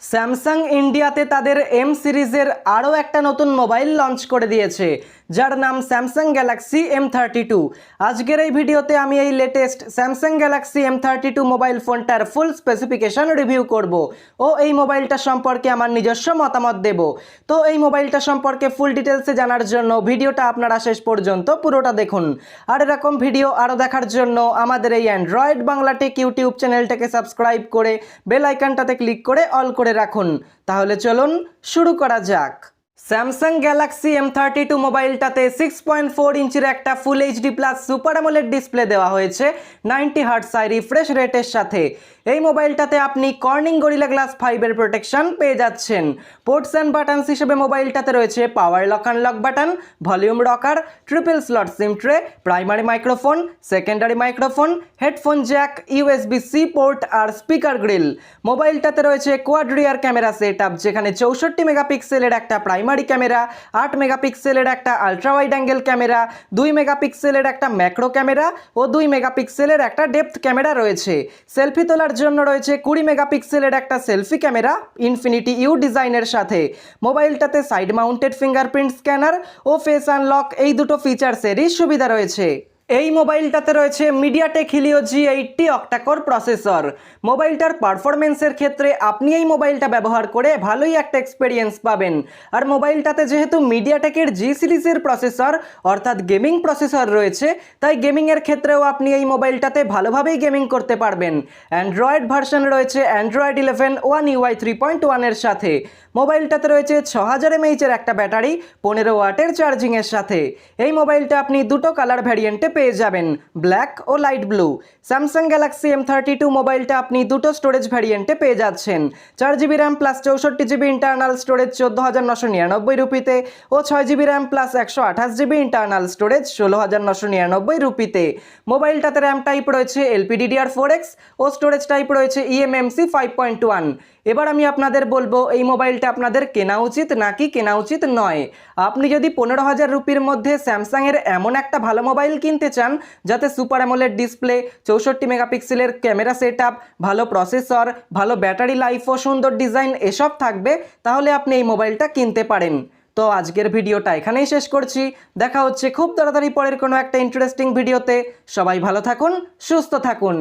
Samsung ইন্ডিয়াতে তাদের M সিরিজের আরও একটা নতুন মোবাইল লঞ্চ করে দিয়েছে, যার নাম স্যামসাং গ্যালাক্সি M32। আজকের এই ভিডিওতে আমি এই latest Samsung Galaxy M32 mobile ফোনটার ফুল স্পেসিফিকেশন রিভিউ করব ও এই মোবাইলটা সম্পর্কে আমার নিজস্ব মতামত দেব। তো এই মোবাইলটা সম্পর্কে ফুল ডিটেলসে জানার জন্য ভিডিওটা আপনারা শেষ পর্যন্ত পুরোটা দেখুন। আর এরকম ভিডিও আরও দেখার জন্য আমাদের এই অ্যান্ড্রয়েড বাংলা টেক ইউটিউব চ্যানেলটাকে সাবস্ক্রাইব করে বেল আইকনটাতে ক্লিক করে অল করে রাখুন। তাহলে চলুন শুরু করা যাক। স্যামসাং গ্যালাক্সি M32 মোবাইলটাতে 6.4 ইঞ্চির একটা full HD plus super AMOLED display দেওয়া হয়েছে 90Hz রিফ্রেশ রেটের সাথে। এই মোবাইলটাতে আপনি কর্নিং গরিলা গ্লাস 5 এর প্রোটেকশন পেয়ে যাচ্ছেন। পোর্টস অ্যান্ড বাটনস হিসেবে মোবাইলটাতে রয়েছে power lock unlock button, volume rocker, triple slot SIM tray, primary microphone, secondary microphone, headphone jack, USB-C port আর স্পিকার গ্রিল। মোবাইলটাতে রয়েছে কোয়াড রিয়ার ক্যামেরা সেটআপ, যেখানে 64 মেগাপিক্সেলের একটা প্রাইমারি ক্যামেরা, 8 মেগাপিক্সেলের একটা আলট্রা ওয়াইড অ্যাঙ্গেল ক্যামেরা, 2 মেগাপিক্সেলের একটা ম্যাক্রো ক্যামেরা ও 2 মেগাপিক্সেলের একটা ডেপথ ক্যামেরা রয়েছে। সেলফি তোলার জন্য রয়েছে 20 মেগাপিক্সেলের একটা সেলফি ক্যামেরা ইনফিনিটি ইউ ডিজাইনের সাথে। মোবাইলটাতে সাইড মাউন্টেড ফিঙ্গারপ্রিন্ট স্ক্যানার ও ফেস আনলক এই দুটো ফিচার্সেরই সুবিধা রয়েছে। এই মোবাইলটাতে রয়েছে MediaTek Helio G80 octa-core processor. মোবাইলটার পারফরমেন্সের ক্ষেত্রে আপনি এই মোবাইলটা ব্যবহার করে ভালোই একটা এক্সপেরিয়েন্স পাবেন। আর মোবাইলটাতে যেহেতু মিডিয়াটেকের G সিরিজের প্রসেসর অর্থাৎ গেমিং প্রসেসর রয়েছে, তাই গেমিংয়ের ক্ষেত্রেও আপনি এই মোবাইলটাতে ভালোভাবেই গেমিং করতে পারবেন। অ্যান্ড্রয়েড ভার্সন রয়েছে অ্যান্ড্রয়েড 11 One UI 3.1 এর সাথে। মোবাইলটাতে রয়েছে 6000 mAh এর একটা ব্যাটারি 15 ওয়াটের চার্জিংয়ের সাথে। এই মোবাইলটা আপনি দুটো কালার ভ্যারিয়েন্টে পেয়ে যাবেন, ব্ল্যাক ও light blue. Samsung Galaxy M32 মোবাইলটা আপনি দুটো স্টোরেজ ভ্যারিয়েন্টে পেয়ে যাচ্ছেন, 4GB RAM plus 64GB internal storage 14,999 রুপিতে ও 6GB RAM plus 128GB internal storage 16,999 রুপিতে। মোবাইলটাতে র্যাম টাইপ রয়েছে LPDDR4X ও স্টোরেজ টাইপ রয়েছে eMMC 5.1। এবার আমি আপনাদের বলবো এই মোবাইলটা আপনাদের কেনা উচিত নাকি কেনা উচিত নয়। আপনি যদি 15,000 রুপির মধ্যে স্যামসাংয়ের এমন একটা ভালো মোবাইল কিনতে চান যাতে সুপার অ্যামোলেড ডিসপ্লে, 64 মেগাপিক্সেলের ক্যামেরা সেটআপ, ভালো প্রসেসর, ভালো ব্যাটারি লাইফ ও সুন্দর ডিজাইন এসব থাকবে, তাহলে আপনি এই মোবাইলটা কিনতে পারেন। তো আজকের ভিডিওটা এখানেই শেষ করছি। দেখা হচ্ছে খুব তাড়াতাড়ি পরের কোনো একটা ইন্টারেস্টিং ভিডিওতে। সবাই ভালো থাকুন, সুস্থ থাকুন।